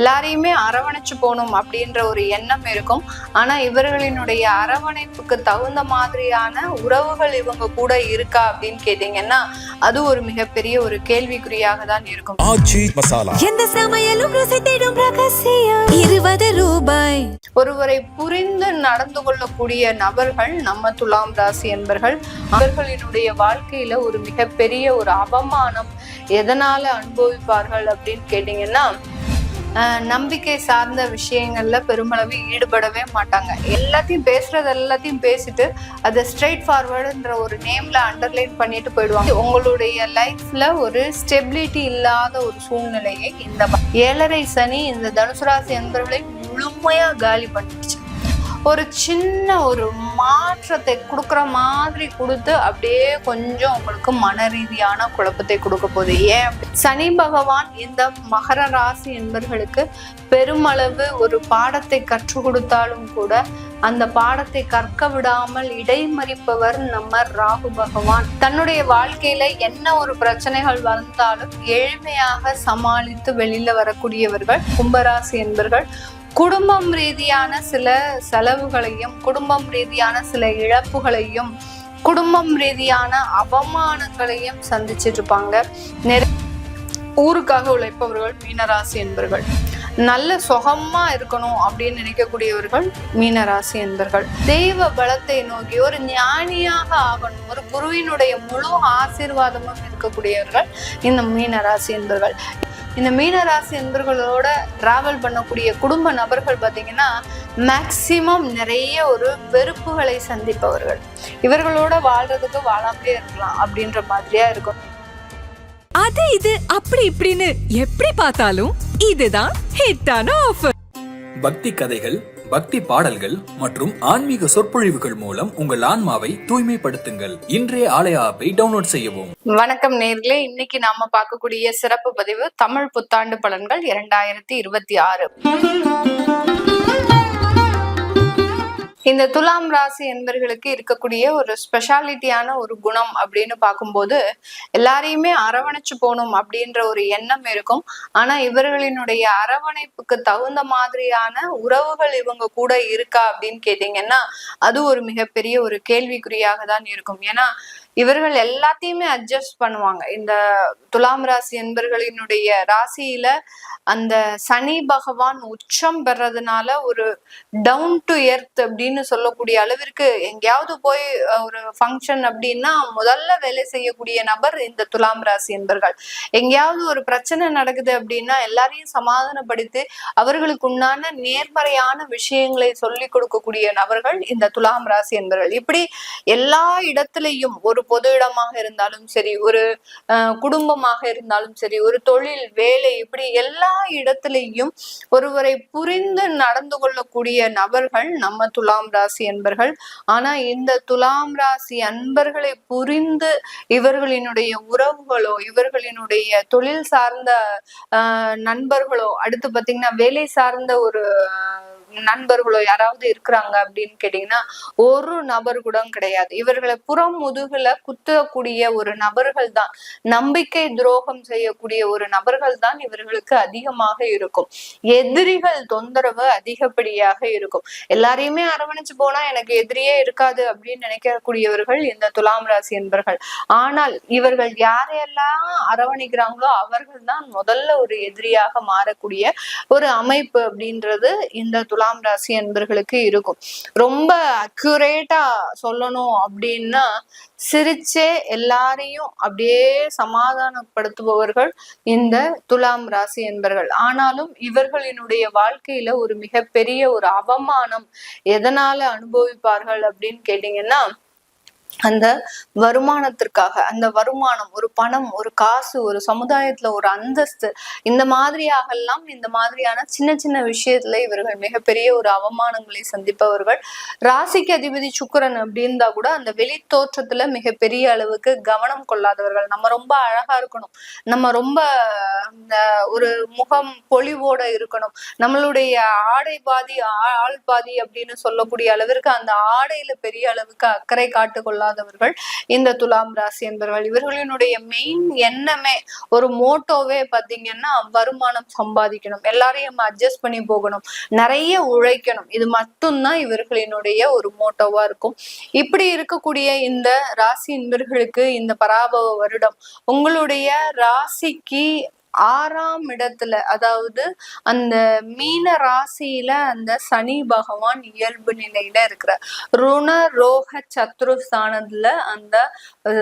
எல்லாரையுமே அரவணைச்சு போகணும் அப்படின்ற ஒரு எண்ணம் இருக்கும். ஆனா இவர்களினுடைய அரவணைப்புக்கு தகுந்த மாதிரியான உறவுகள் இவங்க கூட இருக்கா அப்படின்னு கேட்டீங்கன்னா அது ஒரு மிகப்பெரிய ஒரு கேள்விக்குறியாக தான் இருக்கும். எந்த சமையலும் ருசி தேடும் ரகசியம் 20 ரூபாய். ஒருவரை புரிந்து நடந்து கொள்ளக்கூடிய நபர்கள் நம்ம துலாம் ராசி என்பர்கள். அவர்களினுடைய வாழ்க்கையில ஒரு மிகப்பெரிய ஒரு அவமானம் எதனால அனுபவிப்பார்கள் அப்படின்னு கேட்டீங்கன்னா நம்பிக்கை சார்ந்த விஷயங்கள்ல பெருமளவு ஈடுபடவே மாட்டாங்க. எல்லாத்தையும் பேசுறது எல்லாத்தையும் பேசிட்டு அதை ஸ்ட்ரெயிட் ஃபார்வர்டுன்ற ஒரு நேம்ல அண்டர்லைன் பண்ணிட்டு போயிடுவாங்க. உங்களுடைய லைஃப்ல ஒரு ஸ்டெபிலிட்டி இல்லாத ஒரு சூழ்நிலையை இந்த 7.5 சனி இந்த தனுசு ராசி என்பவர்களை முழுமையா காலி பண்ணிடுச்சு. ஒரு சின்ன ஒரு மாற்றத்தை கொடுக்குற மாதிரி கொடுத்து அப்படியே கொஞ்சம் உங்களுக்கு மன ரீதியான குழப்பத்தை கொடுக்க போகுது. ஏன் சனி பகவான் இந்த மகர ராசி என்பவர்களுக்கு பெருமளவு ஒரு பாடத்தை கற்றுக் கொடுத்தாலும் கூட அந்த பாடத்தை கற்க விடாமல் இடைமறிப்பவர் நம்ம ராகு பகவான். தன்னுடைய வாழ்க்கையில என்ன ஒரு பிரச்சனைகள் வந்தாலும் எளிமையாக சமாளித்து வெளியில வரக்கூடியவர்கள் கும்பராசி என்பவர்கள். குடும்பம் ரீதியான சில செலவுகளையும் குடும்பம் ரீதியான சில இழப்புகளையும் குடும்பம் ரீதியான அவமானங்களையும் சந்திச்சிட்டு இருப்பாங்க. ஊருக்காக உழைப்பவர்கள் மீனராசி என்பவர்கள். நல்ல சுகமா இருக்கணும் அப்படின்னு நினைக்கக்கூடியவர்கள் மீனராசி என்பவர்கள். தெய்வ பலத்தை நோக்கி ஒரு ஞானியாக ஆகணும், ஒரு குருவினுடைய முழு ஆசீர்வாதமும் இருக்கக்கூடியவர்கள் இந்த மீனராசி என்பவர்கள். இந்த மீனராசி என்பவர்களோட டிராவல் பண்ணக்கூடிய குடும்ப நபர்கள் பார்த்தீங்கன்னா மேக்சிமம் நிறைய ஒரு வெறுப்புகளை சந்திப்பவர்கள். இவர்களோட வாழ்றதுக்கு வாழாமலே இருக்கலாம் அப்படின்ற மாதிரியா இருக்கும். அது இது அப்படி இப்படின்னு எப்படி பார்த்தாலும் இதுதான் ஹிட்டான ஆஃபர். பக்தி கதைகள், பக்தி பாடல்கள் மற்றும் ஆன்மீக சொற்பொழிவுகள் மூலம் உங்கள் ஆன்மாவை தூய்மைப்படுத்துங்கள். இன்றைய ஆலய ஆப்பை டவுன்லோட் செய்யவும். வணக்கம் நேர்களே, இன்னைக்கு நாம பார்க்கக்கூடிய சிறப்பு பதிவு தமிழ் புத்தாண்டு பலன்கள் 2026. இந்த துலாம் ராசி என்பர்களுக்கு இருக்கக்கூடிய ஒரு ஸ்பெஷாலிட்டியான ஒரு குணம் அப்படின்னு பார்க்கும்போது எல்லாரையுமே அரவணைச்சு போகணும் அப்படின்ற ஒரு எண்ணம் இருக்கும். ஆனா இவர்களினுடைய அரவணைப்புக்கு தகுந்த மாதிரியான உறவுகள் இவங்க கூட இருக்கா அப்படின்னு கேட்டீங்கன்னா அது ஒரு மிகப்பெரிய ஒரு கேள்விக்குறியாக தான் இருக்கும். ஏன்னா இவர்கள் எல்லாத்தையுமே அட்ஜஸ்ட் பண்ணுவாங்க. இந்த துலாம் ராசி என்பர்களினுடைய ராசியில அந்த சனி பகவான் உச்சம் பெறதுனால ஒரு டவுன் டு எர்த் அப்படின்னு சொல்லக்கூடிய அளவிற்கு எங்கேயாவது போய் ஒரு ஃபங்க்ஷன் அப்படின்னா முதல்ல வேலை செய்யக்கூடிய நபர் இந்த துலாம் ராசி என்பர்கள். எங்கேயாவது ஒரு பிரச்சனை நடக்குது அப்படின்னா எல்லாரையும் சமாதானப்படுத்தி அவர்களுக்கு உண்டான நேர்மறையான விஷயங்களை சொல்லி கொடுக்கக்கூடிய நபர்கள் இந்த துலாம் ராசி என்பர்கள். இப்படி எல்லா இடத்திலையும் ஒரு பொது இடமாக இருந்தாலும் சரி, ஒரு குடும்பமாக இருந்தாலும் சரி, ஒரு தொழில் வேலை, இப்படி எல்லா இடத்திலையும் ஒருவரை புரிந்து நடந்து கொள்ளக்கூடிய நபர்கள் நம்ம துலாம் ராசி அன்பர்கள். ஆனா இந்த துலாம் ராசி அன்பர்களை புரிந்து இவர்களினுடைய உறவுகளோ இவர்களினுடைய தொழில் சார்ந்த நண்பர்களோ அடுத்து பாத்தீங்கன்னா வேலை சார்ந்த ஒரு நண்பர்களோ யாராவது இருக்கிறாங்க அப்படின்னு கேட்டீங்கன்னா ஒரு நபர் கூட கிடையாது. இவர்களை புறம் முதுகுல குத்தக்கூடிய ஒரு நபர்கள் தான், நம்பிக்கை துரோகம் செய்யக்கூடிய ஒரு நபர்கள் தான் இவர்களுக்கு அதிகமாக இருக்கும். எதிரிகள் தொந்தரவு அதிகப்படியாக இருக்கும். எல்லாரையுமே அரவணைச்சு போனா எனக்கு எதிரியே இருக்காது அப்படின்னு நினைக்கக்கூடியவர்கள் இந்த துலாம் ராசி என்பர்கள். ஆனால் இவர்கள் யாரையெல்லாம் அரவணைக்கிறாங்களோ அவர்கள் தான் முதல்ல ஒரு எதிரியாக மாறக்கூடிய ஒரு அமைப்பு அப்படின்றது இந்த துலாம் ராசி என்பர்களுக்கு இருக்கும். ரொம்ப அக்யூரேட்டா சொல்லணும் அப்படின்னா சிரிச்சே எல்லாரையும் அப்படியே சமாதானப்படுத்துபவர்கள் இந்த துலாம் ராசி என்பர்கள். ஆனாலும் இவர்களினுடைய வாழ்க்கையில ஒரு மிகப்பெரிய ஒரு அவமானம் எதனால அனுபவிப்பார்கள் அப்படின்னு கேட்டீங்கன்னா அந்த வருமானத்திற்காக, அந்த வருமானம், ஒரு பணம், ஒரு காசு, ஒரு சமுதாயத்துல ஒரு அந்தஸ்து, இந்த மாதிரியாக எல்லாம் இந்த மாதிரியான சின்ன சின்ன விஷயத்துல இவர்கள் மிகப்பெரிய ஒரு அவமானங்களை சந்திப்பவர்கள். ராசிக்கு அதிபதி சுக்கிரன் அப்படின்னா கூட அந்த வெளி தோற்றத்துல மிகப்பெரிய அளவுக்கு கவனம் கொள்ளாதவர்கள். நம்ம ரொம்ப அழகா இருக்கணும், நம்ம ரொம்ப ஒரு முகம் பொலிவோட இருக்கணும், நம்மளுடைய ஆடை பாதி ஆள் பாதி அப்படின்னு சொல்லக்கூடிய அளவிற்கு அந்த ஆடையில பெரிய அளவுக்கு அக்கறை காட்டுக்கொள்ள கொள்ளாதவர்கள் இந்த துலாம் ராசி என்பவர்கள். இவர்களினுடைய மெயின் எண்ணமே, ஒரு மோட்டோவே பாத்தீங்கன்னா வருமானம் சம்பாதிக்கணும், எல்லாரையும் அட்ஜஸ்ட் பண்ணி போகணும், நிறைய உழைக்கணும். இது மட்டும்தான் இவர்களினுடைய ஒரு மோட்டோவா இருக்கும். இப்படி இருக்கக்கூடிய இந்த ராசி என்பர்களுக்கு இந்த பராபவ வருடம் உங்களுடைய ராசிக்கு 6ஆம் இடத்துல, அதாவது அந்த மீன ராசியில அந்த சனி பகவான் இயல்பு நிலையில இருக்கிற ருண ரோக சத்ருஸ்தானத்துல அந்த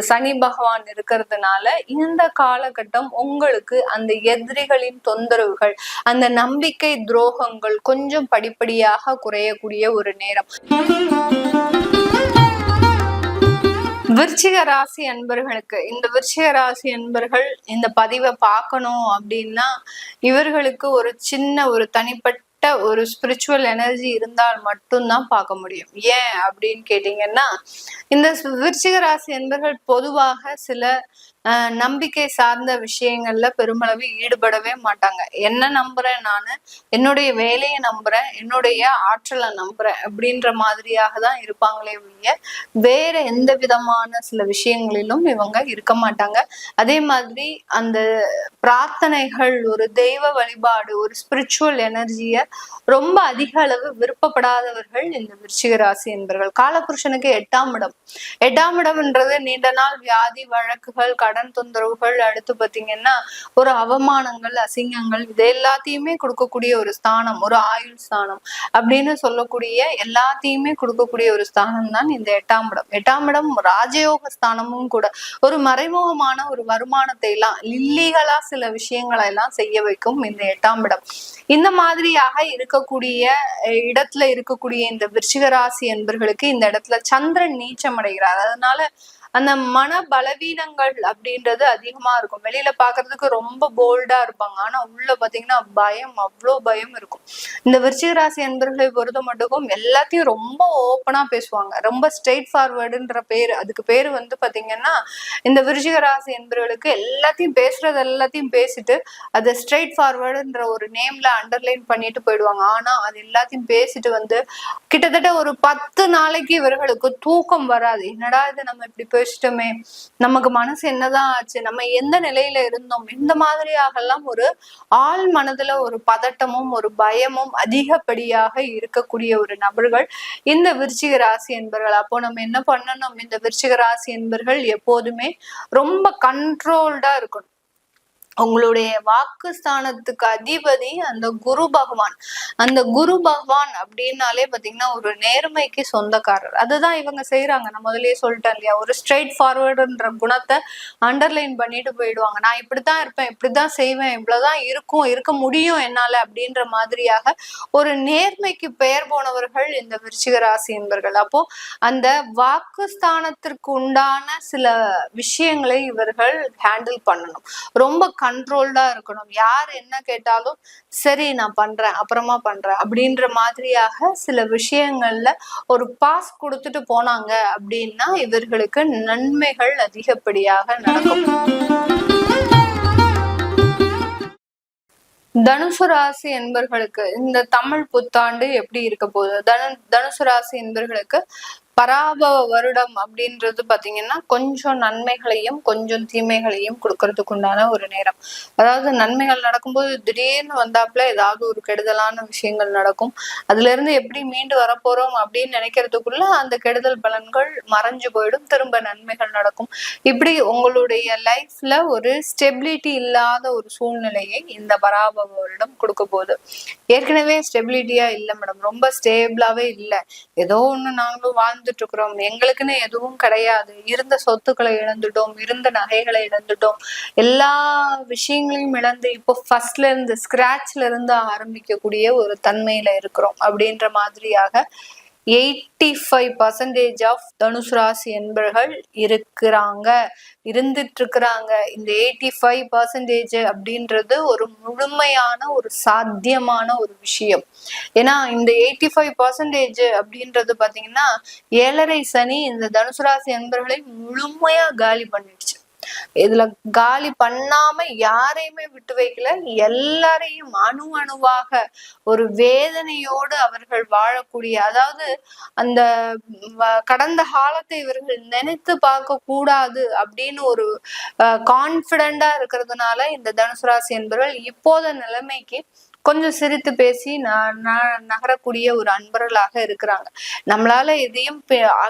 சனி பகவான் இருக்கிறதுனால இந்த காலகட்டம் உங்களுக்கு அந்த எதிரிகளின் தொந்தரவுகள், அந்த நம்பிக்கை துரோகங்கள் கொஞ்சம் படிப்படியாக குறையக்கூடிய ஒரு நேரம். விருச்சிக ராசி அன்பர்களுக்கு, இந்த விருச்சிக ராசி அன்பர்கள் இந்த பதிவை பார்க்கணும் அப்படின்னா இவர்களுக்கு ஒரு சின்ன ஒரு தனிப்பட்ட ஒரு ஸ்பிரிச்சுவல் எனர்ஜி இருந்தால் மட்டும்தான் பார்க்க முடியும். ஏன் அப்படின்னு கேட்டீங்கன்னா, இந்த விருச்சிக ராசி என்பர்கள் பொதுவாக சில நம்பிக்கை சார்ந்த விஷயங்கள்ல பெருமளவு ஈடுபடவே மாட்டாங்க. என்ன நம்புறேன் நானு, என்னுடைய வேலையை நம்புறேன், என்னுடைய ஆற்றலை நம்புறேன் அப்படின்ற மாதிரியாக தான் இருப்பாங்களே ஒழிய வேற எந்த விதமான சில விஷயங்களிலும் இவங்க இருக்க மாட்டாங்க. அதே மாதிரி அந்த பிரார்த்தனைகள், ஒரு தெய்வ வழிபாடு, ஒரு ஸ்பிரிச்சுவல் எனர்ஜிய ரொம்ப அதிக அளவு விருப்பப்படாதவர்கள் இந்த விருச்சிக ராசி என்பவர்கள். காலபுருஷனுக்கு 8ஆம் இடம், 8ஆம் இடம்ன்றது நீண்ட நாள் வியாதி, வழக்குகள், கடன் தொந்தரவுகள், அடுத்து பாத்தீங்கன்னா ஒரு அவமானங்கள், அசிங்கங்கள், இது எல்லாத்தையுமே கொடுக்கக்கூடிய ஒரு ஸ்தானம், ஒரு ஆயுள் ஸ்தானம் அப்படின்னு சொல்லக்கூடிய எல்லாத்தையுமே கொடுக்கக்கூடிய ஒரு ஸ்தானம் தான் இந்த 8ஆம் இடம். 8ஆம் இடம் ராஜயோக ஸ்தானமும் கூட. ஒரு மறைமுகமான ஒரு வருமானத்தை எல்லாம், இல்லீகலா சில விஷயங்களை எல்லாம் செய்ய வைக்கும் இந்த 8ஆம் இடம். இந்த மாதிரியாக இருக்கக்கூடிய இடத்துல இருக்கக்கூடிய இந்த விருச்சிக ராசி என்பர்களுக்கு இந்த இடத்துல சந்திரன் நீச்சம் அடைகிறார். அதனால அந்த மன பலவீனங்கள் அப்படின்றது அதிகமா இருக்கும். வெளியில பாக்குறதுக்கு ரொம்ப போல்டா இருப்பாங்க, ஆனா உள்ள பாத்தீங்கன்னா பயம், அவ்வளோ பயம் இருக்கும். இந்த விருச்சிக ராசி என்பர்களை பொறுத்த மட்டும் எல்லாத்தையும் ரொம்ப ஓப்பனா பேசுவாங்க. ரொம்ப ஸ்ட்ரெயிட் ஃபார்வர்டுன்ற பேரு, அதுக்கு பேரு வந்து பாத்தீங்கன்னா இந்த விருச்சிக ராசி என்பர்களுக்கு எல்லாத்தையும் பேசுறது எல்லாத்தையும் பேசிட்டு அதை ஸ்ட்ரெயிட் ஃபார்வர்டுன்ற ஒரு நேம்ல அண்டர்லைன் பண்ணிட்டு போயிடுவாங்க. ஆனா அது எல்லாத்தையும் பேசிட்டு வந்து கிட்டத்தட்ட ஒரு 10 நாளைக்கு இவர்களுக்கு தூக்கம் வராது. என்னடா இது, நம்ம இப்படி பேசிட்டோமே, நமக்கு மனசு என்னதான் ஆச்சு, நம்ம எந்த நிலையில இருந்தோம், இந்த மாதிரியாக எல்லாம் ஒரு ஆள் மனதுல ஒரு பதட்டமும் ஒரு பயமும் அதிகப்படியாக இருக்கக்கூடிய ஒரு நபர்கள் இந்த விருச்சிக ராசி என்பர்கள். அப்போ நம்ம என்ன பண்ணணும், இந்த விருச்சிக ராசி என்பர்கள் எப்போதுமே ரொம்ப கண்ட்ரோல்டா இருக்கணும். உங்களுடைய வாக்குஸ்தானத்துக்கு அதிபதி அந்த குரு பகவான். அந்த குரு பகவான் அப்படின்னாலே பாத்தீங்கன்னா ஒரு நேர்மைக்கு சொந்தக்காரர். அதுதான் இவங்க செய்யறாங்க. நான் முதல்லயே சொல்லிட்டேன் இல்லையா, ஒரு ஸ்ட்ரெயிட் ஃபார்வர்டுன்ற குணத்தை அண்டர்லைன் பண்ணிட்டு போயிடுவாங்க. நான் இப்படித்தான் இருப்பேன், இப்படித்தான் செய்வேன், இவ்வளவுதான் இருக்க முடியும் என்னால அப்படின்ற மாதிரியாக ஒரு நேர்மைக்கு பெயர் போனவர்கள் இந்த விருச்சிக ராசி என்பர்கள். அப்போ அந்த வாக்குஸ்தானத்திற்கு உண்டான சில விஷயங்களை இவர்கள் ஹேண்டில் பண்ணணும். ரொம்ப கண்ட்ரோல்டா இருக்கணும். யார் என்ன கேட்டாலும் சரி நான் பண்றேன், அப்புறமா பண்றேன் அப்படின்ற மாதிரியாக சில விஷயங்கள்ல ஒரு பாஸ் கொடுத்துட்டு போனாங்க அப்படின்னா இவர்களுக்கு நன்மைகள் அதிகப்படியாக நடக்கும். தனுசு ராசி என்பர்களுக்கு இந்த தமிழ் புத்தாண்டு எப்படி இருக்க போகுது? தனுசு ராசி என்பர்களுக்கு பராபவ வருடம் அப்படின்றது பாத்தீங்கன்னா கொஞ்சம் நன்மைகளையும் கொஞ்சம் தீமைகளையும் கொடுக்கறதுக்கு உண்டான ஒரு நேரம். அதாவது நன்மைகள் நடக்கும்போது திடீர்னு வந்தாப்புல ஏதாவது ஒரு கெடுதலான விஷயங்கள் நடக்கும். அதுல இருந்து எப்படி மீண்டு வரப்போறோம் அப்படின்னு நினைக்கிறதுக்குள்ள அந்த கெடுதல் பலன்கள் மறைஞ்சு போயிடும், திரும்ப நன்மைகள் நடக்கும். இப்படி உங்களுடைய லைஃப்ல ஒரு ஸ்டெபிலிட்டி இல்லாத ஒரு சூழ்நிலையை இந்த பராபவ வருடம் கொடுக்க போகுது. ஏற்கனவே ஸ்டெபிலிட்டியா இல்லை மேடம், ரொம்ப ஸ்டேபிளாவே இல்லை, ஏதோ ஒண்ணு நாங்களும் வாழ்ந்துட்டு இருக்கிறோம், எங்களுக்குன்னு எதுவும் கிடையாது, இருந்த சொத்துக்களை இழந்துட்டோம், இருந்த நகைகளை இழந்துட்டோம், எல்லா விஷயங்களையும் இழந்து இப்போ ஃபர்ஸ்ட்ல இருந்து ஸ்கிராச்ல இருந்து ஆரம்பிக்கக்கூடிய ஒரு தன்மையில இருக்கிறோம் அப்படின்ற மாதிரியாக 85% ஆஃப் தனுசு ராசி என்பர்கள் இருந்துட்டு இருக்கிறாங்க. இந்த 85% அப்படின்றது ஒரு முழுமையான ஒரு சாத்தியமான ஒரு விஷயம். ஏன்னா இந்த 85% அப்படின்றது பாத்தீங்கன்னா 7.5 சனி இந்த தனுசு ராசி என்பர்களை முழுமையா காலி பண்ணிடுச்சு. இதுல காலி பண்ணாம யாரையுமே விட்டு வைக்கல. எல்லாரையும் அணுவாக ஒரு வேதனையோடு அவர்கள் வாழக்கூடிய, அதாவது அந்த கடந்த காலத்தை இவர்கள் நினைத்து பார்க்க கூடாது அப்படின்னு ஒரு கான்பிடண்டா இருக்கிறதுனால இந்த தனுசு ராசி என்பவர்கள் இப்போத நிலைமைக்கு கொஞ்சம் சிரித்து பேசி நகரக்கூடிய ஒரு அன்பர்களாக இருக்கிறாங்க. நம்மளால எதையும்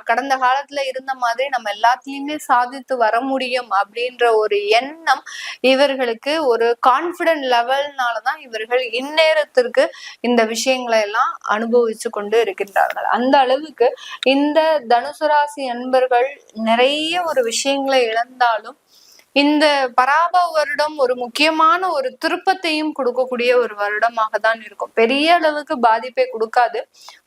கடந்த காலத்துல இருந்த மாதிரி நம்ம எல்லாத்துலயுமே சாதித்து வர முடியும் அப்படின்ற ஒரு எண்ணம் இவர்களுக்கு ஒரு கான்பிடன்ட் லெவல்னாலதான் இவர்கள் இந்நேரத்திற்கு இந்த விஷயங்களை எல்லாம் அனுபவிச்சு கொண்டு இருக்கின்றார்கள். அந்த அளவுக்கு இந்த தனுசு ராசி அன்பர்கள் நிறைய ஒரு விஷயங்களை இழந்தாலும் இந்த பராபவ வருடம் ஒரு முக்கியமான ஒரு திருப்பத்தையும் கொடுக்கக்கூடிய ஒரு வருடமாக தான் இருக்கும். பெரிய அளவுக்கு பாதிப்பை கொடுக்காது,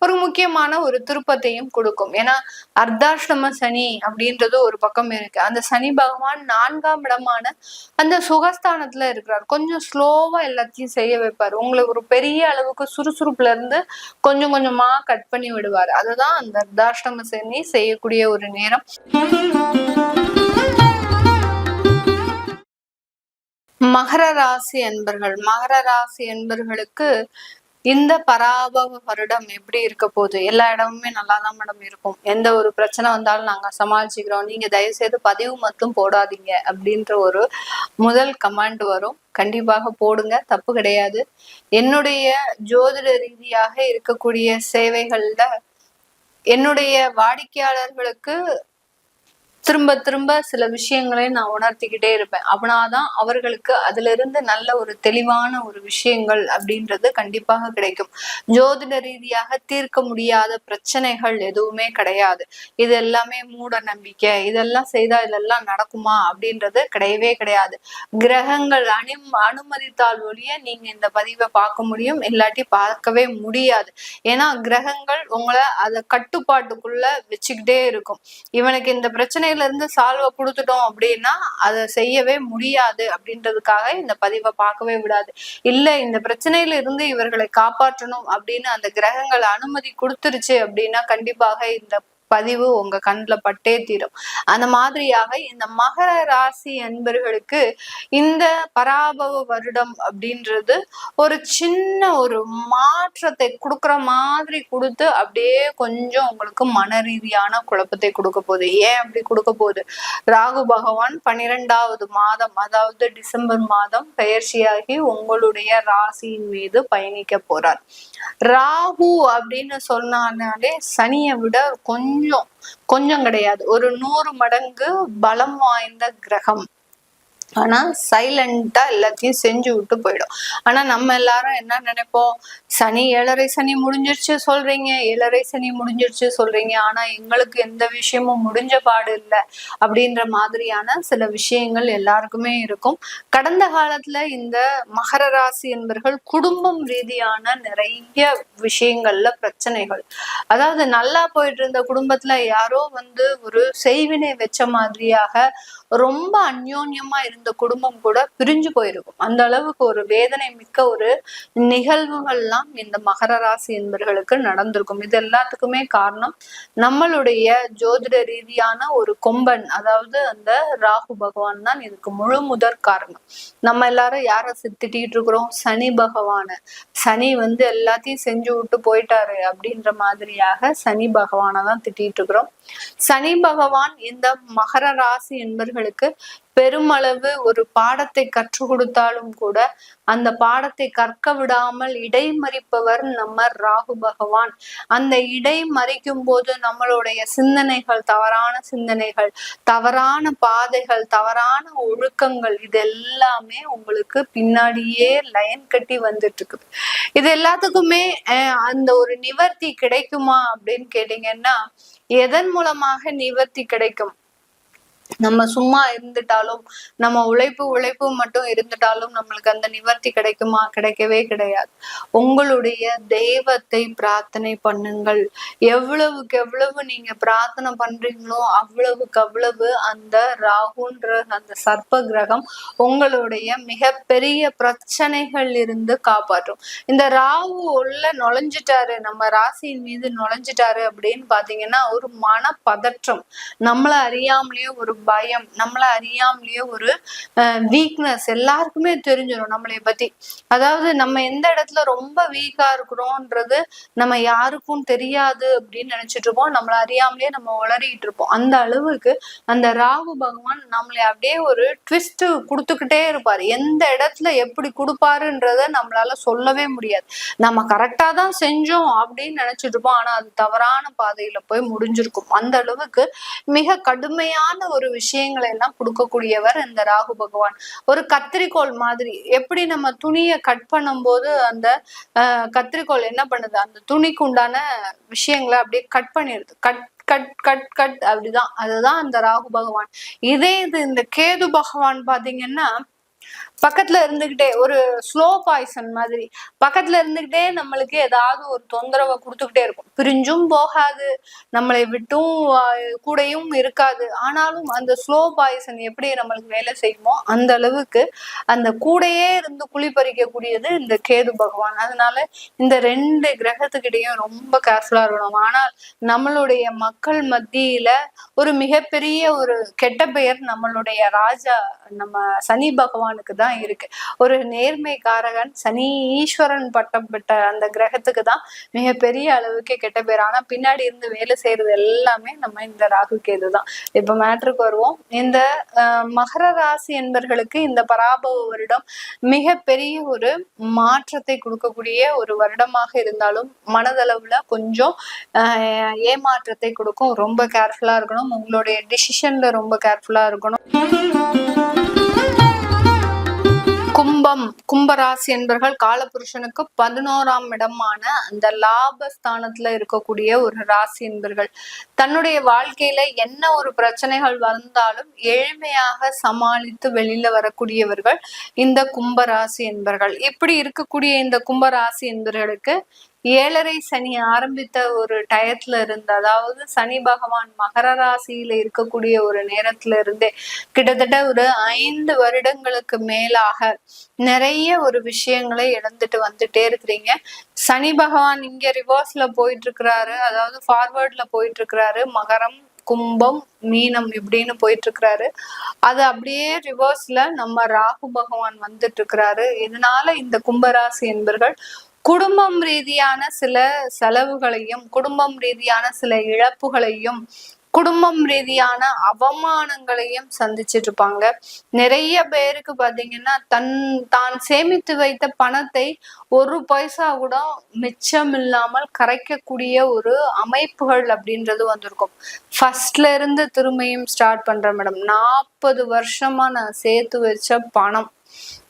ஒரு முக்கியமான ஒரு திருப்பத்தையும் கொடுக்கும். ஏன்னா அர்த்தாஷ்டம சனி அப்படின்றது ஒரு பக்கம் இருக்கு. அந்த சனி பகவான் 4ஆம் இடமான அந்த சுகஸ்தானத்துல இருக்கிறார். கொஞ்சம் ஸ்லோவா எல்லாத்தையும் செய்ய வைப்பார். உங்களுக்கு ஒரு பெரிய அளவுக்கு சுறுசுறுப்புல இருந்து கொஞ்சம் கொஞ்சமா கட் பண்ணி விடுவார். அதுதான் அந்த அர்த்தாஷ்டம சனி செய்யக்கூடிய ஒரு நேரம். மகர ராசி என்பர்களுக்கு இந்த பராபவ வருடம் எப்படி இருக்க போகுது? எல்லா இடமுமே நல்லாதான் மேடம் இருக்கும், எந்த ஒரு பிரச்சனை வந்தாலும் நாங்க சமாளிச்சுக்கிறோம், நீங்க தயவு செய்து பதிவு மட்டும் போடாதீங்க அப்படின்ற ஒரு முதல் கமெண்ட் வரும். கண்டிப்பாக போடுங்க, தப்பு கிடையாது. என்னுடைய ஜோதிட ரீதியாக இருக்கக்கூடிய சேவைகள்ல என்னுடைய வாடிக்கையாளர்களுக்கு திரும்ப திரும்ப சில விஷயங்களை நான் உணர்த்திக்கிட்டே இருப்பேன். அப்படின்னாதான் அவர்களுக்கு அதுல இருந்து நல்ல ஒரு தெளிவான ஒரு விஷயங்கள் அப்படின்றது கண்டிப்பாக கிடைக்கும். ஜோதிட ரீதியாக தீர்க்க முடியாத பிரச்சனைகள் எதுவுமே கிடையாது. இது எல்லாமே மூட நம்பிக்கை, இதெல்லாம் செய்தா இதெல்லாம் நடக்குமா அப்படின்றது கிடையவே கிடையாது. கிரகங்கள் அனுமதித்தால் ஒழிய நீங்க இந்த பதிவை பார்க்க முடியும், இல்லாட்டி பார்க்கவே முடியாது. ஏன்னா கிரகங்கள் உங்களை அதை கட்டுப்பாட்டுக்குள்ள வச்சுக்கிட்டே இருக்கும். இவனுக்கு இந்த பிரச்சனை இருந்து சால்வை கொடுத்துட்டோம் அப்படின்னா அதை செய்யவே முடியாது அப்படின்றதுக்காக இந்த பதிவை பார்க்கவே விடாது. இல்ல இந்த பிரச்சனையில இருந்து இவர்களை காப்பாற்றணும் அப்படின்னு அந்த கிரகங்கள் அனுமதி கொடுத்துருச்சு அப்படின்னா கண்டிப்பாக இந்த பதிவு உங்க கண்ணுல பட்டே தீரும். அந்த மாதிரியாக இந்த மகர ராசி அன்பர்களுக்கு இந்த பராபவ வருடம் அப்படின்றது ஒரு சின்ன ஒரு மாற்றத்தை கொடுக்குற மாதிரி கொடுத்து அப்படியே கொஞ்சம் உங்களுக்கு மன ரீதியான குழப்பத்தை கொடுக்க போகுது. ஏன் அப்படி கொடுக்க போகுது? ராகு பகவான் 12வது மாதம், அதாவது டிசம்பர் மாதம் பெயர்ச்சியாகி உங்களுடைய ராசியின் மீது பயணிக்க போறார். ராகு அப்படின்னு சொன்னாலே சனியை விட கொஞ்சம் கிடையாது, ஒரு 100 மடங்கு பலம் வாய்ந்த கிரகம். ஆனா சைலண்டா எல்லாத்தையும் செஞ்சு விட்டு போயிடும். ஆனா நம்ம எல்லாரும் என்ன நினைப்போம், சனி 7.5 சனி முடிஞ்சிருச்சு சொல்றீங்க, 7.5 சனி முடிஞ்சிருச்சு சொல்றீங்க, ஆனா எங்களுக்கு எந்த விஷயமும் முடிஞ்ச பாடு இல்லை அப்படின்ற மாதிரியான சில விஷயங்கள் எல்லாருக்குமே இருக்கும். கடந்த காலத்துல இந்த மகர ராசி என்பவர்கள் குடும்பம் ரீதியான நிறைய விஷயங்கள்ல பிரச்சனைகள், அதாவது நல்லா போயிட்டு இருந்த குடும்பத்துல யாரோ ஒரு செய்வினை வச்ச மாதிரியாக ரொம்ப அந்யோன்யமா இருந்த குடும்பம் கூட பிரிஞ்சு போயிருக்கும். அந்த அளவுக்கு ஒரு வேதனை மிக்க ஒரு நிகழ்வுகள்லாம் இந்த மகர ராசி என்பவர்களுக்கு நடந்திருக்கும். இது எல்லாத்துக்குமே காரணம் நம்மளுடைய ஜோதிட ரீதியான ஒரு கொம்பன், அதாவது அந்த ராகு பகவான் தான் இதுக்கு முழு முதற் காரணம். நம்ம எல்லாரும் யார திட்டிட்டு இருக்கிறோம்? சனி பகவான. சனி எல்லாத்தையும் செஞ்சு விட்டு போயிட்டாரு அப்படின்ற மாதிரியாக சனி பகவானை தான் திட்டிட்டு இருக்கிறோம். சனி பகவான் இந்த மகர ராசி என்பவர்களுக்கு பெருமளவு ஒரு பாடத்தை கற்றுக் கொடுத்தாலும் கூட அந்த பாடத்தை கற்க விடாமல் இடைமறிப்பவர் நம்ம ராகு பகவான். அந்த இடைமறிக்கும் போது நம்மளுடைய சிந்தனைகள், தவறான சிந்தனைகள், தவறான பாதைகள், தவறான ஒழுக்கங்கள், இது எல்லாமே உங்களுக்கு பின்னாடியே லைன் கட்டி வந்துட்டு இருக்குது. இது எல்லாத்துக்குமே அந்த ஒரு நிவர்த்தி கிடைக்குமா அப்படின்னு கேட்டீங்கன்னா, எதன் மூலமாக நிவர்த்தி கிடைக்கும்? நம்ம சும்மா இருந்துட்டாலும், நம்ம உழைப்பு மட்டும் இருந்துட்டாலும் நம்மளுக்கு அந்த நிவர்த்தி கிடைக்குமா? கிடைக்கவே கிடையாது. உங்களுடைய தெய்வத்தை பிரார்த்தனை பண்ணுங்கள். எவ்வளவுக்கு எவ்வளவு நீங்க பிரார்த்தனை பண்றீங்களோ அவ்வளவுக்கு அவ்வளவு அந்த ராகுன்ற அந்த சர்ப்ப கிரகம் உங்களுடைய மிகப்பெரிய பிரச்சனைகள் இருந்து காப்பாற்றும். இந்த ராகு உள்ள நுழைஞ்சிட்டாரு, நம்ம ராசியின் மீது நுழைஞ்சிட்டாரு அப்படின்னு பாத்தீங்கன்னா ஒரு மன பதற்றம், நம்மள அறியாமலேயே ஒரு பயம், நம்மள அறியாமலேயே ஒரு வீக்னஸ் எல்லாருக்குமே தெரிஞ்சிடும் நம்மளை பத்தி. அதாவது நம்ம எந்த இடத்துல ரொம்ப வீக்கா இருக்கிறோம்ன்றது நம்ம யாருக்கும் தெரியாது அப்படின்னு நினைச்சிட்டு இருப்போம். நம்மள அறியாமலேயே நம்ம உளறிட்டு இருப்போம். அந்த அளவுக்கு அந்த ராகு பகவான் நம்மளை அப்படியே ஒரு ட்விஸ்ட் கொடுத்துக்கிட்டே இருப்பாரு. எந்த இடத்துல எப்படி கொடுப்பாருன்றத நம்மளால சொல்லவே முடியாது. நம்ம கரெக்டா தான் செஞ்சோம் அப்படின்னு நினைச்சிட்டு இருப்போம். ஆனா அது தவறான பாதையில போய் முடிஞ்சிருக்கும். அந்த அளவுக்கு மிக கடுமையான ஒரு விஷயங்களை எல்லாம் கொடுக்கக்கூடியவர் இந்த ராகு பகவான். ஒரு கத்திரிக்கோள் மாதிரி. எப்படி நம்ம துணியை கட் பண்ணும் போது அந்த கத்திரிக்கோள் என்ன பண்ணுது, அந்த துணிக்கு உண்டான விஷயங்களை அப்படியே கட் பண்ணிடுது. கட் கட் கட் கட் அப்படிதான். அதுதான் அந்த ராகு பகவான். இதே இது இந்த கேது பகவான் பாத்தீங்கன்னா பக்கத்துல இருந்துகிட்டே ஒரு ஸ்லோ பாய்சன் மாதிரி பக்கத்துல இருந்துகிட்டே நம்மளுக்கு ஏதாவது ஒரு தொந்தரவை கொடுத்துக்கிட்டே இருக்கும். பிரிஞ்சும் போகாது, நம்மளை விட்டும் கூடையும் இருக்காது. ஆனாலும் அந்த ஸ்லோ பாய்சன் எப்படி நம்மளுக்கு வேலை செய்யுமோ அந்த அளவுக்கு அந்த கூடையே இருந்து குளிப்பறிக்கக்கூடியது இந்த கேது பகவான். அதனால இந்த 2 கிரகத்துக்கிட்டையும் ரொம்ப கேர்ஃபுல்லா இருக்கணும். ஆனால் நம்மளுடைய மக்கள் மத்தியில ஒரு மிகப்பெரிய ஒரு கெட்ட பெயர் நம்மளுடைய ராஜா நம்ம சனி பகவானுக்கு தான் இருக்கு. ஒரு நேர்மைக்காரகன் சனி ஈஸ்வரன் பட்டம் பெற்ற அந்த கிரகத்துக்கு தான் மிகப்பெரிய அளவுக்கு கெட்ட பேர். ஆனா பின்னாடி இருந்து வேலை செய்யறது எல்லாமே நம்ம இந்த ராகு கேது தான். இப்ப மேட்ருக்கு வருவோம். இந்த மகர ராசி என்பர்களுக்கு இந்த பராபவ வருடம் மிகப்பெரிய ஒரு மாற்றத்தை கொடுக்கக்கூடிய ஒரு வருடமாக இருந்தாலும் மனதளவுல கொஞ்சம் ஏமாற்றத்தை கொடுக்கும். ரொம்ப கேர்ஃபுல்லா இருக்கணும். உங்களுடைய டிசிஷன்ல ரொம்ப கேர்ஃபுல்லா இருக்கணும். கும்பராசி என்பர்கள் காலபுருஷனுக்கு 11ஆம் இடமான அந்த லாபஸ்தானத்துல இருக்கக்கூடிய ஒரு ராசி என்பர்கள். தன்னுடைய வாழ்க்கையில என்ன ஒரு பிரச்சனைகள் வந்தாலும் எளிமையாக சமாளித்து வெளியில வரக்கூடியவர்கள் இந்த கும்பராசி என்பர்கள். இப்படி இருக்கக்கூடிய இந்த கும்பராசி என்பர்களுக்கு 7.5 சனி ஆரம்பித்த ஒரு டயத்துல இருந்து, அதாவது சனி பகவான் மகர ராசியில இருக்கக்கூடிய ஒரு நேரத்துல இருந்தே கிட்டத்தட்ட ஒரு 5 வருடங்களுக்கு மேலாக நிறைய ஒரு விஷயங்களை இழந்துட்டு வந்துட்டே இருக்கிறீங்க. சனி பகவான் இங்க ரிவர்ஸ்ல போயிட்டு இருக்கிறாரு, அதாவது ஃபார்வர்ட்ல போயிட்டு இருக்கிறாரு. மகரம், கும்பம், மீனம் இப்படின்னு போயிட்டு இருக்கிறாரு. அது அப்படியே ரிவர்ஸ்ல நம்ம ராகு பகவான் வந்துட்டு இருக்கிறாரு. இதனால இந்த கும்பராசி என்பர்கள் குடும்பம் ரீதியான சில செலவுகளையும், குடும்பம் ரீதியான சில இழப்புகளையும், குடும்பம் ரீதியான அவமானங்களையும் சந்திச்சுட்டு இருப்பாங்க. நிறைய பேருக்கு பாத்தீங்கன்னா தான் சேமித்து வைத்த பணத்தை 1 பைசா கூட மிச்சம் இல்லாமல் கரைக்கக்கூடிய ஒரு அமைப்புகள் அப்படின்றது வந்திருக்கும். ஃபர்ஸ்ட்ல இருந்து திரும்பியும் ஸ்டார்ட் பண்றேன் மேடம். 40 வருஷமா நான் சேர்த்து வச்ச பணம்,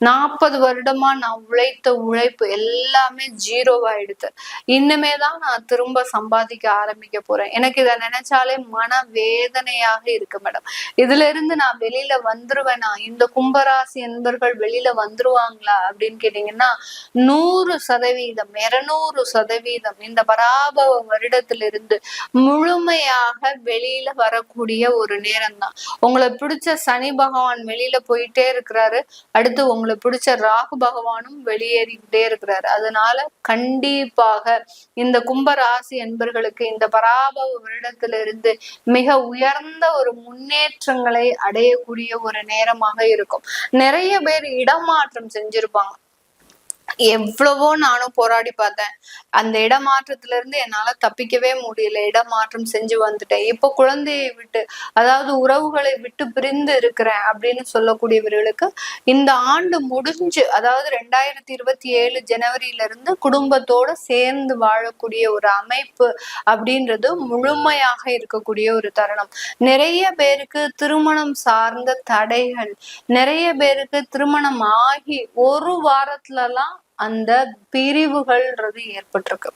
40 வருடமா நான் உழைத்த உழைப்பு எல்லாமே ஜீரோவாயிடுது. இன்னுமே தான் நான் திரும்ப சம்பாதிக்க ஆரம்பிக்க போறேன். எனக்கு இதை நினைச்சாலே மன வேதனையாக இருக்கு மேடம். இதுல இருந்து நான் வெளியில வந்துருவேனா? இந்த கும்பராசி என்பர்கள் வெளியில வந்துருவாங்களா அப்படின்னு கேட்டீங்கன்னா 100%, 200% இந்த பராபவ வருடத்திலிருந்து முழுமையாக வெளியில வரக்கூடிய ஒரு நேரம் தான். உங்களை பிடிச்ச சனி பகவான் வெளியில போயிட்டே இருக்கிறாரு. அடுத்து உங்களை பிடிச்ச ராகு பகவானும் வெளியேறிக்கிட்டே இருக்கிறாரு. அதனால கண்டிப்பாக இந்த கும்பராசி என்பர்களுக்கு இந்த பராபவ வருடத்திலிருந்து மிக உயர்ந்த ஒரு முன்னேற்றங்களை அடையக்கூடிய ஒரு நேரமாக இருக்கும். நிறைய பேர் இடமாற்றம் செஞ்சிருப்பாங்க. எவ்வளவோ நானும் போராடி பார்த்தேன். அந்த இடமாற்றத்துல இருந்து என்னால தப்பிக்கவே முடியல. இடமாற்றம் செஞ்சு வந்துட்டேன். இப்போ குழந்தையை விட்டு, அதாவது உறவுகளை விட்டு பிரிந்து இருக்கிறேன் அப்படின்னு சொல்லக்கூடியவர்களுக்கு இந்த ஆண்டு முடிஞ்சு, அதாவது 2027 ஜனவரியில இருந்து குடும்பத்தோட சேர்ந்து வாழக்கூடிய ஒரு அமைப்பு அப்படின்றது முழுமையாக இருக்கக்கூடிய ஒரு தருணம். நிறைய பேருக்கு திருமணம் சார்ந்த தடைகள், நிறைய பேருக்கு திருமணம் ஆகி 1 வாரத்துலலாம் அந்த பிரிவுகள்ன்றது ஏற்பட்டிருக்கு.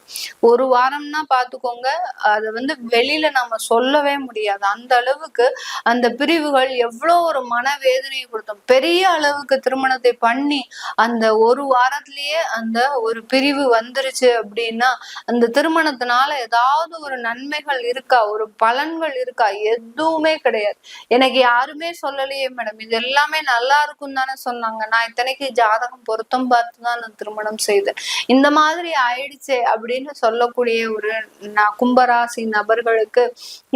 1 வாரம்னா பாத்துக்கோங்க, அது வெளியில நம்ம சொல்லவே முடியாது. அந்த அளவுக்கு அந்த பிரிவுகள் எவ்வளோ ஒரு மனவேதனையை கொடுத்தோம். பெரிய அளவுக்கு திருமணத்தை பண்ணி அந்த 1 வாரத்திலேயே அந்த ஒரு பிரிவு வந்துருச்சு அப்படின்னா அந்த திருமணத்தினால ஏதாவது ஒரு நன்மைகள் இருக்கா, ஒரு பலன்கள் இருக்கா? எதுவுமே கிடையாது. எனக்கு யாருமே சொல்லலையே மேடம், இது எல்லாமே நல்லா இருக்கும் தானே சொன்னாங்க. நான் இத்தனைக்கு ஜாதகம் பொருத்தம் பார்த்துதான் நான் திருமணம் செய்து இந்த மாதிரி ஆயிடுச்சு அப்படின்னு சொல்லக்கூடிய ஒரு கும்பராசி நபர்களுக்கு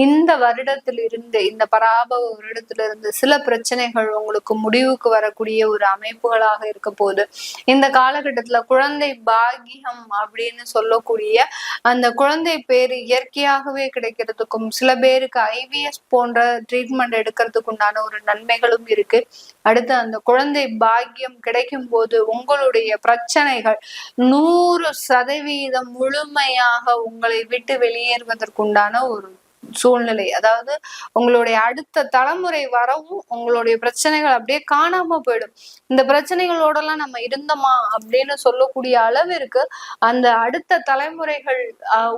இந்த வருடத்திலிருந்து, இந்த பராபவ வருடத்திலிருந்து சில பிரச்சனைகள் உங்களுக்கு முடிவுக்கு வரக்கூடிய ஒரு அமைப்புகளாக இருக்க போகுது. இந்த காலகட்டத்துல குழந்தை பாக்கியம் அப்படின்னு சொல்லக்கூடிய அந்த குழந்தை பேரு இயற்கையாகவே கிடைக்கிறதுக்கும், சில பேருக்கு IVF போன்ற ட்ரீட்மெண்ட் எடுக்கிறதுக்கு உண்டான ஒரு நன்மைகளும் இருக்கு. அடுத்து அந்த குழந்தை பாக்கியம் கிடைக்கும் போது உங்களுடைய பிரச்சனைகள் 100% முழுமையாக உங்களை விட்டு வெளியேறுவதற்குண்டான ஒரு சூழ்நிலை, அதாவது உங்களுடைய அடுத்த தலைமுறை வரவும் உங்களுடைய பிரச்சனைகள் அப்படியே காணாம போயிடும். இந்த பிரச்சனைகளோட எல்லாம் நம்ம இருந்தோமா அப்படின்னு சொல்லக்கூடிய அளவிற்கு அந்த அடுத்த தலைமுறைகள்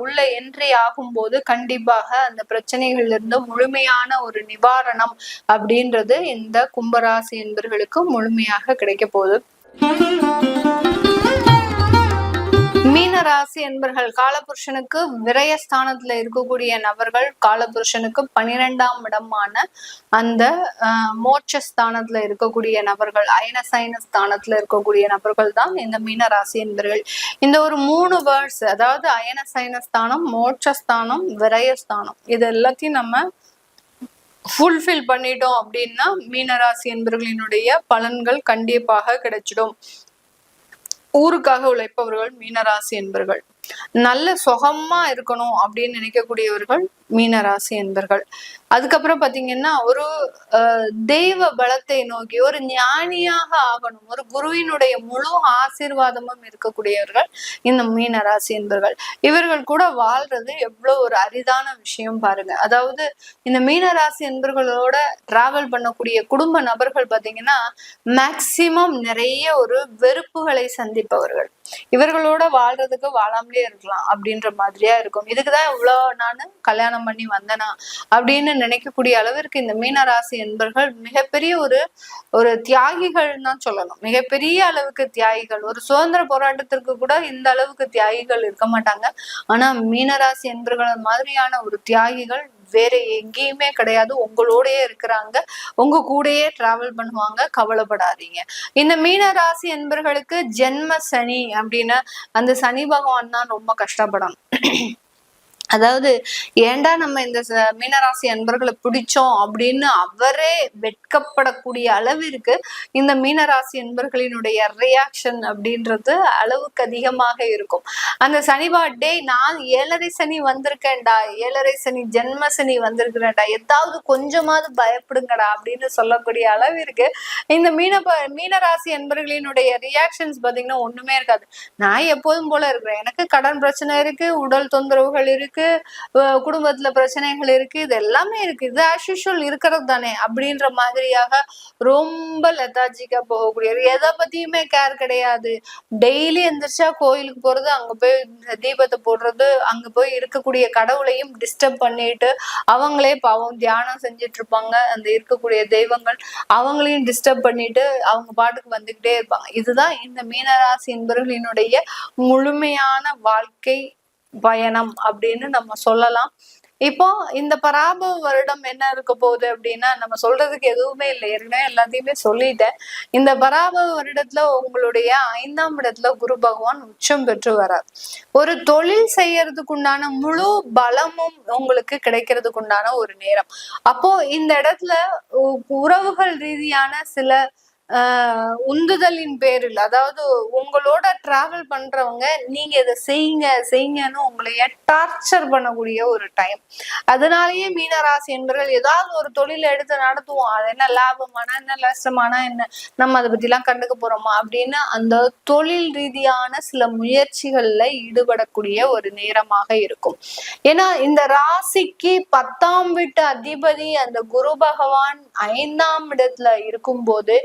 உள்ள என்ட்ரி ஆகும் போது கண்டிப்பாக அந்த பிரச்சனைகள்ல இருந்து முழுமையான ஒரு நிவாரணம் அப்படின்றது இந்த கும்பராசி என்பர்களுக்கு முழுமையாக கிடைக்க போகுது. மீனராசி என்பர்கள் காலபுருஷனுக்கு விரயஸ்தானத்துல இருக்கக்கூடிய நபர்கள், காலபுருஷனுக்கு 12ஆம் இடமான அந்த மோட்சஸ்தானத்துல இருக்கக்கூடிய நபர்கள், அயனசைன ஸ்தானத்துல இருக்கக்கூடிய நபர்கள் தான் இந்த மீனராசி என்பர்கள். இந்த ஒரு 3 வேர்ட்ஸ், அதாவது அயனசைனஸ்தானம், மோட்சஸ்தானம், விரயஸ்தானம், இது எல்லாத்தையும் நம்ம ஃபுல்ஃபில் பண்ணிட்டோம் அப்படின்னா மீனராசி என்பர்களினுடைய பலன்கள் கண்டிப்பாக கிடைச்சிடும். ஊருக்காக உழைப்பவர்கள் மீனராசி என்பர்கள், நல்ல சுகமா இருக்கணும் அப்படின்னு நினைக்கக்கூடியவர்கள் மீனராசி என்பர்கள். அதுக்கப்புறம் பாத்தீங்கன்னா ஒரு தெய்வ பலத்தை நோக்கி ஒரு ஞானியாக ஆகணும், ஒரு குருவினுடைய முழு ஆசீர்வாதமும் இருக்கக்கூடியவர்கள் இந்த மீனராசி என்பர்கள். இவர்கள் கூட வாழ்றது எவ்வளவு ஒரு அரிதான விஷயம் பாருங்க. அதாவது இந்த மீனராசி என்பர்களோட டிராவல் பண்ணக்கூடிய குடும்ப நபர்கள் பாத்தீங்கன்னா மேக்சிமம் நிறைய ஒரு வெறுப்புகளை சந்திப்பவர்கள். இவர்களோட வாழ்றதுக்கு வாழாமலே இருக்கலாம் அப்படின்ற மாதிரியா இருக்கும். இதுக்குதான் இவ்வளவு நான் கல்யாணம் பண்ணி வந்தனா அப்படின்னு நினைக்கக்கூடிய அளவிற்கு இந்த மீனராசி என்பர்கள் மிகப்பெரிய ஒரு தியாகிகள் தான் சொல்லணும். மிகப்பெரிய அளவுக்கு தியாகிகள். ஒரு சுதந்திர போராட்டத்திற்கு கூட இந்த அளவுக்கு தியாகிகள் இருக்க மாட்டாங்க. ஆனா மீனராசி என்பர்கள் மாதிரியான ஒரு தியாகிகள் வேற எங்கேயுமே கிடையாது. உங்களோடயே இருக்கிறாங்க, உங்க கூடயே டிராவல் பண்ணுவாங்க, கவலைப்படாதீங்க. இந்த மீனராசி என்பர்களுக்கு ஜென்ம சனி அப்படின்னு அந்த சனி பகவான் தான் ரொம்ப கஷ்டப்படணும். அதாவது ஏண்டா நம்ம இந்த மீனராசி அன்பர்களை பிடிச்சோம் அப்படின்னு அவரே வெட்கப்படக்கூடிய அளவிற்கு இந்த மீனராசி அன்பர்களினுடைய ரியாக்ஷன் அப்படின்றது அளவுக்கு அதிகமாக இருக்கும். அந்த சனிபாட்டே நான் 7.5 சனி வந்திருக்கேன்டா, 7.5 சனி ஜென்ம சனி வந்திருக்கிறேன்டா, ஏதாவது கொஞ்சமாவது பயப்படுங்கடா அப்படின்னு சொல்லக்கூடிய அளவிற்கு இந்த மீனராசி அன்பர்களினுடைய ரியாக்ஷன்ஸ் பாத்தீங்கன்னா ஒண்ணுமே இருக்காது. நான் எப்போதும் போல இருக்கிறேன், எனக்கு கடன் பிரச்சனை இருக்கு, உடல் தொந்தரவுகள் இருக்கு, குடும்பத்துல பிரச்சனைகள் இருக்கு, இது எல்லாமே இருக்கு, இது ஆஸ் யூசுவல் இருக்கிறது தானே அப்படின்ற மாதிரியாக ரொம்ப லெத்தாஜிக்கா போகக்கூடிய, எதை பத்தியுமே கேர் கிடையாது. டெய்லி எந்திரிச்சா கோயிலுக்கு போறது, அங்க போய் தீபத்தை போடுறது, அங்க போய் இருக்கக்கூடிய கடவுளையும் டிஸ்டர்ப் பண்ணிட்டு அவங்களே பாவம் தியானம் செஞ்சுட்டு இருப்பாங்க. அந்த இருக்கக்கூடிய தெய்வங்கள் அவங்களையும் டிஸ்டர்ப் பண்ணிட்டு அவங்க பாட்டுக்கு வந்துகிட்டே இருப்பாங்க. இதுதான் இந்த மீனராசி என்பவர்களினுடைய முழுமையான வாழ்க்கை பயணம் அப்படின்னு நம்ம சொல்லலாம். இப்போ இந்த பராபவ வருடம் என்ன இருக்க போகுது அப்படின்னா நம்ம சொல்றதுக்கு எதுவுமே இல்லை, ஏற்கனவே எல்லாத்தையுமே சொல்லிட்டேன். இந்த பராபவ வருடத்துல உங்களுடைய 5ஆம் இடத்துல குரு பகவான் உச்சம் பெற்று வரார். ஒரு தொழில் செய்யறதுக்கு உண்டான முழு பலமும் உங்களுக்கு கிடைக்கிறதுக்கு உண்டான ஒரு நேரம். அப்போ இந்த இடத்துல உறவுகள் ரீதியான சில உந்துதலின் பேரில், அதாவது உங்களோட டிராவல் பண்றவங்க நீங்க இதை செய்யுங்கன்னு உங்களைய டார்ச்சர் பண்ணக்கூடிய ஒரு டைம். அதனாலயே மீனராசி என்பவர்கள் ஏதாவது ஒரு தொழிலை எடுத்து நடத்துவோம், அது என்ன லாபமானா என்ன நஷ்டமானா என்ன, நம்ம அதை பத்தி எல்லாம் கண்டுக்க போறோமா அப்படின்னு அந்த தொழில் ரீதியான சில முயற்சிகள்ல ஈடுபடக்கூடிய ஒரு நேரமாக இருக்கும். ஏன்னா இந்த ராசிக்கு 10ஆம் வீட்டு அதிபதி அந்த குரு பகவான் 5ஆம் இடத்துல இருக்கும் போது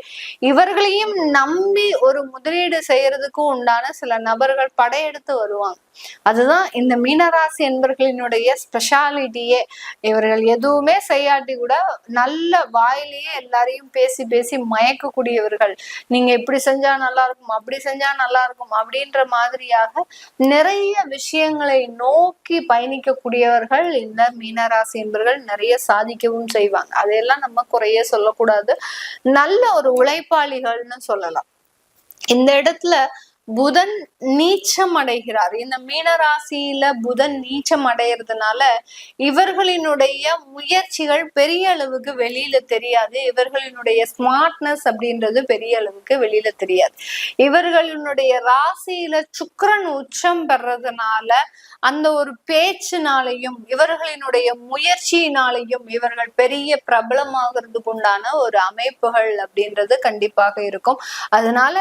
இவர்களையும் நம்பி ஒரு முதலீடு செய்யறதுக்கு உண்டான சில நபர்கள் படையெடுத்து வருவாங்க. அதுதான் இந்த மீனராசி என்பர்களினுடைய ஸ்பெஷாலிட்டியே. இவர்கள் எதுவுமே செய்யாட்டி கூட நல்ல வாயிலேயே எல்லாரையும் பேசி பேசி மயக்கக்கூடியவர்கள். நீங்க இப்படி செஞ்சா நல்லா இருக்கும், அப்படி செஞ்சா நல்லா இருக்கும் அப்படின்ற மாதிரியாக நிறைய விஷயங்களை நோக்கி பயணிக்கக்கூடியவர்கள் இந்த மீனராசி என்பர்கள். நிறைய சாதிக்கவும் செய்வாங்க, அதையெல்லாம் நம்ம குறைய சொல்லக்கூடாது. நல்ல ஒரு உழைப்பாளிகள்னு சொல்லலாம். இந்த இடத்துல புதன் நீச்சம் அடைகிறார். இந்த மீன ராசியில புதன் நீச்சம் அடைகிறதுனால இவர்களினுடைய முயற்சிகள் பெரிய அளவுக்கு வெளியில தெரியாது. இவர்களினுடைய ஸ்மார்ட்னஸ் அப்படின்றது பெரிய அளவுக்கு வெளியில தெரியாது. இவர்களினுடைய ராசியில சுக்கிரன் உச்சம் பெறதுனால அந்த ஒரு பேச்சினாலையும் இவர்களினுடைய முயற்சியினாலையும் இவர்கள் பெரிய பிரபலமாகிறதுக்கு உண்டான ஒரு அமைப்புகள் அப்படின்றது கண்டிப்பாக இருக்கும். அதனால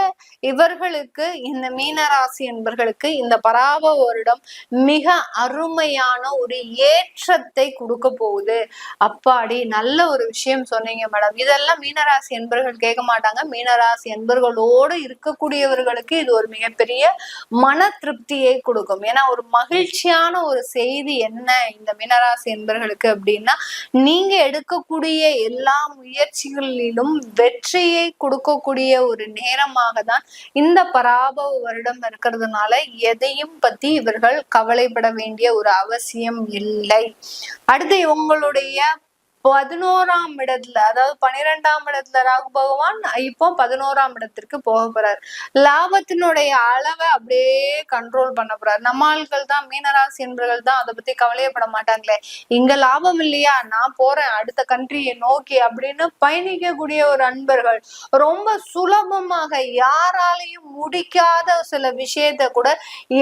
இவர்களுக்கு இந்த மீனராசி என்பவர்களுக்கு இந்த பராப வருடம் மிக அருமையான ஒரு ஏற்றத்தை கொடுக்க போகுது. அப்பாடி நல்ல ஒரு விஷயம் சொன்னீங்க மேடம். இதெல்லாம் மீனராசி என்பவர்கள் கேட்க மாட்டாங்க. மீனராசி என்பவர்களோடு இருக்கக்கூடியவர்களுக்கு இது ஒரு மிகப்பெரிய மன திருப்தியை கொடுக்கும். ஏன்னா ஒரு மகிழ்ச்சியான ஒரு செய்தி என்ன இந்த மீனராசி என்பவர்களுக்கு அப்படின்னா, நீங்க எடுக்கக்கூடிய எல்லா முயற்சிகளிலும் வெற்றியை கொடுக்கக்கூடிய ஒரு நேரமாக தான் இந்த பராப வருடம் இருக்கிறதுனால எதையும் பத்தி இவர்கள் கவலைப்பட வேண்டிய ஒரு அவசியம் இல்லை. அடுத்து உங்களுடைய 11ஆம் இடத்துல, அதாவது 12ஆம் இடத்துல ராகு பகவான் இப்போ 11ஆம் இடத்திற்கு போக போறாரு. லாபத்தினுடைய அளவை அப்படியே கண்ட்ரோல் பண்ண போறாரு. நம்ம ஆட்கள் தான், மீனராசி என்பவர்கள் தான் அதை பத்தி கவலையப்பட மாட்டாங்களே. இங்க லாபம் இல்லையா, நான் போறேன் அடுத்த கண்ட்ரியை நோக்கி அப்படின்னு பயணிக்கக்கூடிய ஒரு அன்பர்கள் ரொம்ப சுலபமாக யாராலையும் முடிக்காத சில விஷயத்த கூட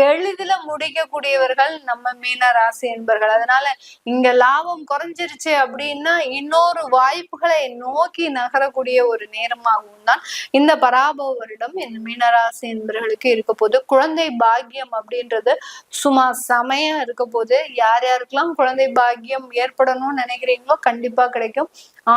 எளிதில முடிக்கக்கூடியவர்கள் நம்ம மீனராசி என்பவர்கள். அதனால இங்க லாபம் குறைஞ்சிருச்சு அப்படின்னா இன்னொரு வாய்ப்புகளை நோக்கி நகரக்கூடிய ஒரு நேரமாகவும் தான் இந்த பராப வருடம் இந்த மீனராசி என்பவர்களுக்கு இருக்க போது. குழந்தை பாக்கியம் அப்படின்றது சும்மா செமையா இருக்க போது. யார் யாருக்கெல்லாம் குழந்தை பாக்கியம் ஏற்படணும்னு நினைக்கிறீங்களோ கண்டிப்பா கிடைக்கும்.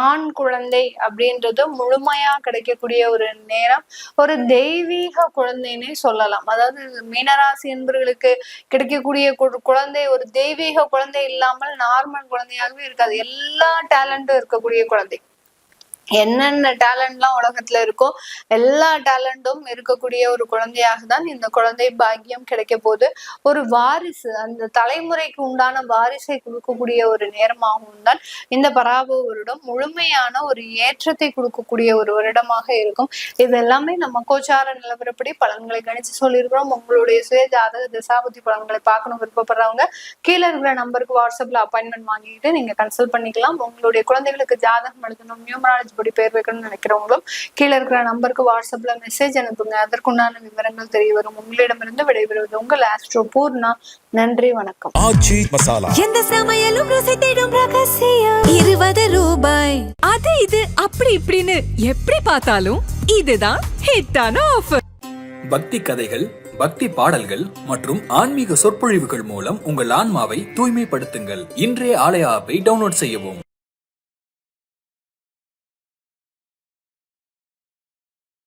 ஆண் குழந்தை அப்படின்றது முழுமையா கிடைக்கக்கூடிய ஒரு நேரம். ஒரு தெய்வீக குழந்தைன்னே சொல்லலாம். அதாவது மீனராசி என்பவர்களுக்கு கிடைக்கக்கூடிய குழந்தை ஒரு தெய்வீக குழந்தை இல்லாமல் நார்மல் குழந்தையாகவே இருக்காது. எல்லா டேலண்டும் இருக்கக்கூடிய குழந்தை. என்னென்ன டேலண்ட்லாம் உலகத்துல இருக்கோ எல்லா டேலண்டும் இருக்கக்கூடிய ஒரு குழந்தையாக தான் இந்த குழந்தை பாக்கியம் கிடைக்க போது. ஒரு வாரிசு, அந்த தலைமுறைக்கு உண்டான வாரிசை கொடுக்கக்கூடிய ஒரு நேரமாகவும் தான் இந்த பராப வருடம் முழுமையான ஒரு ஏற்றத்தை கொடுக்கக்கூடிய ஒரு வருடமாக இருக்கும். இது எல்லாமே நம்ம கோச்சார நிலவரப்படி பலன்களை கணிச்சு சொல்லியிருக்கிறோம். உங்களுடைய சுய ஜாதக திசாபுத்தி பலன்களை பார்க்கணும் விருப்பப்படுறவங்க கீழே இருக்கிற நம்பருக்கு வாட்ஸ்அப்ல அப்பாயின்மெண்ட் வாங்கிட்டு நீங்க கன்சல்ட் பண்ணிக்கலாம். உங்களுடைய குழந்தைகளுக்கு ஜாதகம் எழுதணும், நியூமராலஜி படி பேர் வைக்கணும்னு நினைக்கிறவங்களும் கீழே இருக்கிற நம்பருக்கு வாட்ஸ்அப்ல மெசேஜ் அனுப்புங்க. அதற்குண்டான விவரங்கள் தெரிய வரும். உங்களிடமிருந்து விடைபெறுவது உங்கள் ஆஸ்ட்ரோ பூர்ணா. நன்றி, வணக்கம். எந்த சமையலும் ருசி தேடும் ரகசியம் 20 ரூபாய். அது இது அப்படி இப்படின்னு எப்படி பார்த்தாலும் இதுதான் ஹிட்டான ஆஃபர். பக்தி கதைகள், பக்தி பாடல்கள் மற்றும் ஆன்மீக சொற்பொழிவுகள் மூலம் உங்கள் ஆன்மாவை தூய்மைப்படுத்துங்கள். இன்றைய ஆலய ஆப்பை டவுன்லோட் செய்யவும்.